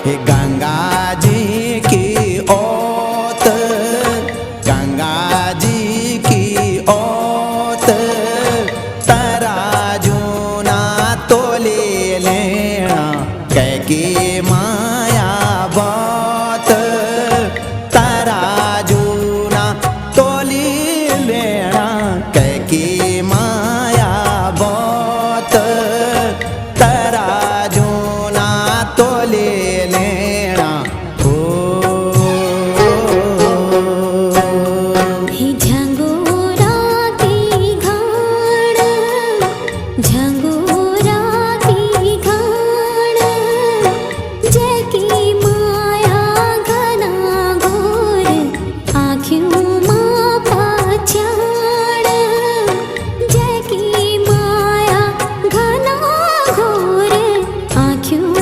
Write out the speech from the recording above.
हे गंगा जी की ओत, गंगा जी की ओत, तराजू ना तोले लेना, कह के